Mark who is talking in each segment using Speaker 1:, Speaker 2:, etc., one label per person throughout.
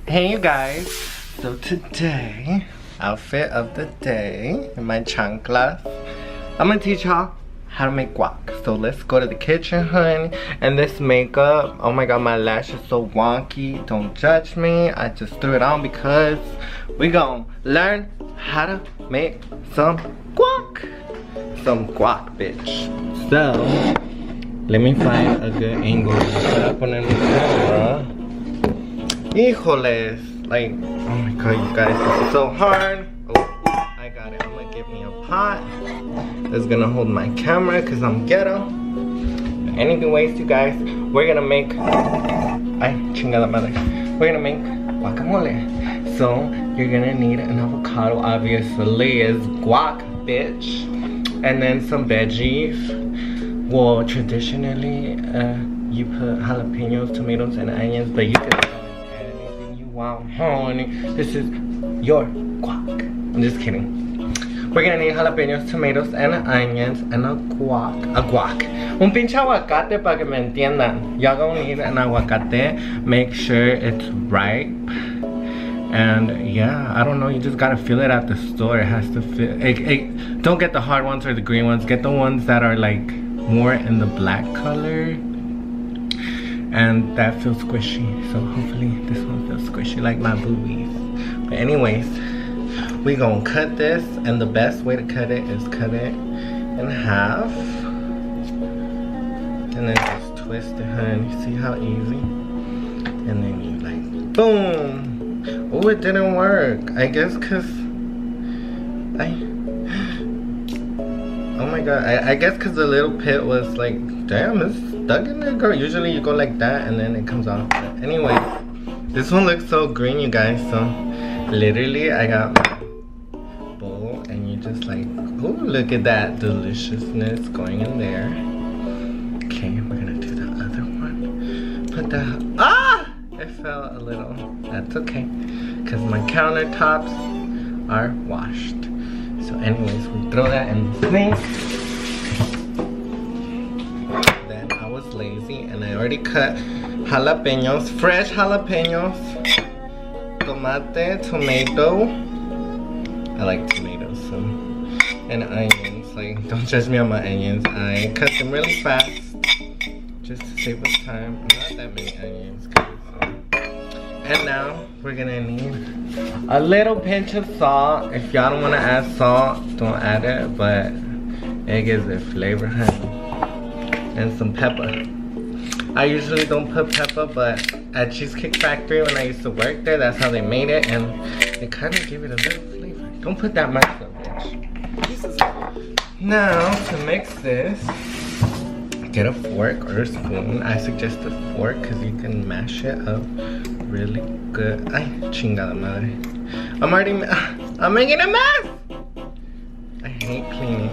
Speaker 1: Hey you guys, so today, outfit of the day in my chanclas, I'm gonna teach y'all how to make guac. So let's go to the kitchen, honey. And this makeup, oh my god, my lash is so wonky. Don't judge me, I just threw it on because we gonna learn how to make some guac. Some guac, bitch. So, let me find a good angle to put in the camera. Hijoles, like, oh my god, you guys, this is so hard. Oh, I got it. I'm gonna get me a pot that's gonna hold my camera because I'm ghetto. Anyways, you guys, we're gonna make, ay, chingada madre. We're gonna make guacamole. So, you're gonna need an avocado, obviously, is guac, bitch. And then some veggies. Well, traditionally, you put jalapenos, tomatoes, and onions, but you can wow, honey, this is your guac. I'm just kidding. We're gonna need jalapenos, tomatoes, and onions, and a guac. Un pinche aguacate para que me entiendan. Y'all gonna need an aguacate. Make sure it's ripe. And yeah, I don't know, you just gotta feel it at the store. It has to feel. Don't get the hard ones or the green ones. Get the ones that are like more in the black color. And that feels squishy, so hopefully this one feels squishy like my boobies. But anyways, we gonna cut this, and the best way to cut it is cut it in half, and then just twist it, honey. See how easy? And then you like, boom! Oh, it didn't work. I guess cause oh my god, I guess cause the little pit was like, damn, it's stuck in there, girl. Usually you go like that and then it comes off. But anyway, this one looks so green, you guys. So literally I got my bowl and you just like, oh, look at that deliciousness going in there. Okay, we're gonna do the other one. Put that, it fell a little. That's okay, because my countertops are washed. So anyways, we throw that in the sink. Lazy, and I already cut jalapenos, fresh jalapenos, tomate, tomato. I like tomatoes, so, and onions. Like, don't judge me on my onions. I cut them really fast just to save us time. Not that many onions, and now we're gonna need a little pinch of salt. If y'all don't want to add salt, don't add it, but it gives it flavor, honey. And some pepper. I usually don't put pepper, but at Cheesecake Factory when I used to work there, that's how they made it, and it kind of gave it a little flavor. Don't put that much though, bitch. Now, to mix this, get a fork or a spoon. I suggest a fork because you can mash it up really good. Ay, chingada madre. I'm making a mess! I hate cleaning.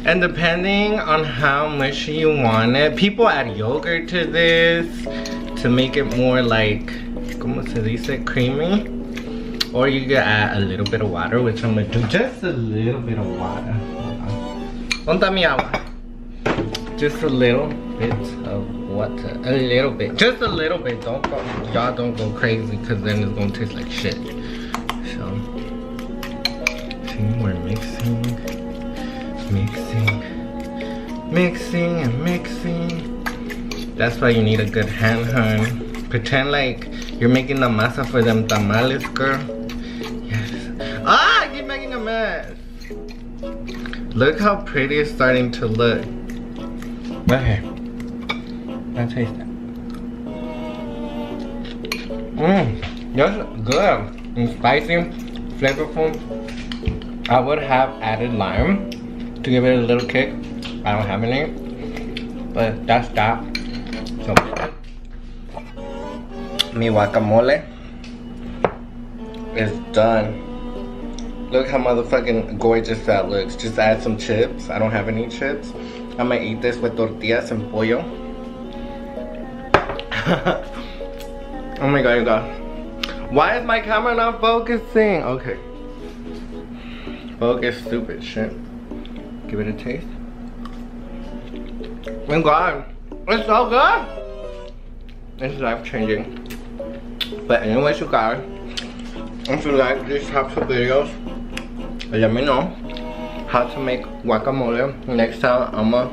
Speaker 1: And depending on how mushy you want it, people add yogurt to this to make it more like, como se dice, creamy. Or you can add a little bit of water, which I'm gonna do just a little bit of water. Onta mi agua. Just a little bit of water. A little bit. Just a little bit. Don't go, y'all don't go crazy, because then it's gonna taste like shit. So, see, we're mixing. Mixing and mixing. That's why you need a good hand, hun. Pretend like you're making the masa for them tamales, girl. Yes. I keep making a mess. Look how pretty it's starting to look. Right here. Let's taste it. That's good. And spicy, flavorful. I would have added lime to give it a little kick. I don't have any, but that's that. So, mi guacamole is done. Look how motherfucking gorgeous that looks. Just add some chips. I don't have any chips. I'm gonna eat this with tortillas and pollo. Oh my god, you guys. Why is my camera not focusing? Okay. Focus, stupid shit. Give it a taste. Oh god, it's so good. It's life changing. But anyways, you guys, if you like these types of videos, let me know how to make guacamole. Next time, I'ma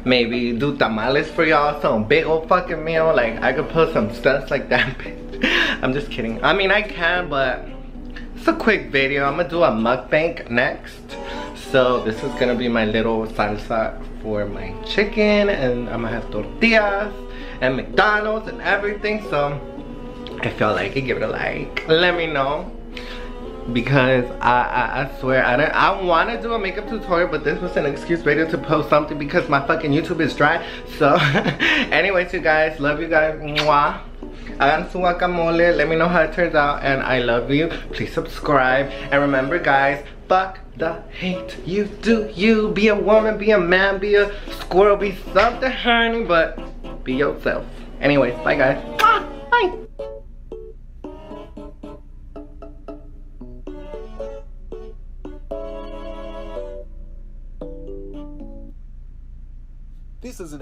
Speaker 1: maybe do tamales for y'all. Some big old fucking meal. Like, I could put some stunts like that. I'm just kidding. I mean, I can, but it's a quick video. I'm gonna do a mukbang next. So this is gonna be my little salsa for my chicken, and I'm gonna have tortillas and McDonald's and everything. So if y'all like it, give it a like. Let me know, because I swear I want to do a makeup tutorial, but this was an excuse video to post something because my fucking YouTube is dry. So anyways, you guys, love you guys. Mwah. Hagan su guacamole. Let me know how it turns out, and I love you. Please subscribe, and remember, guys, fuck the hate. You do you. Be a woman, be a man, be a squirrel, be something, honey, but be yourself. Anyways, bye guys. Bye.
Speaker 2: This is an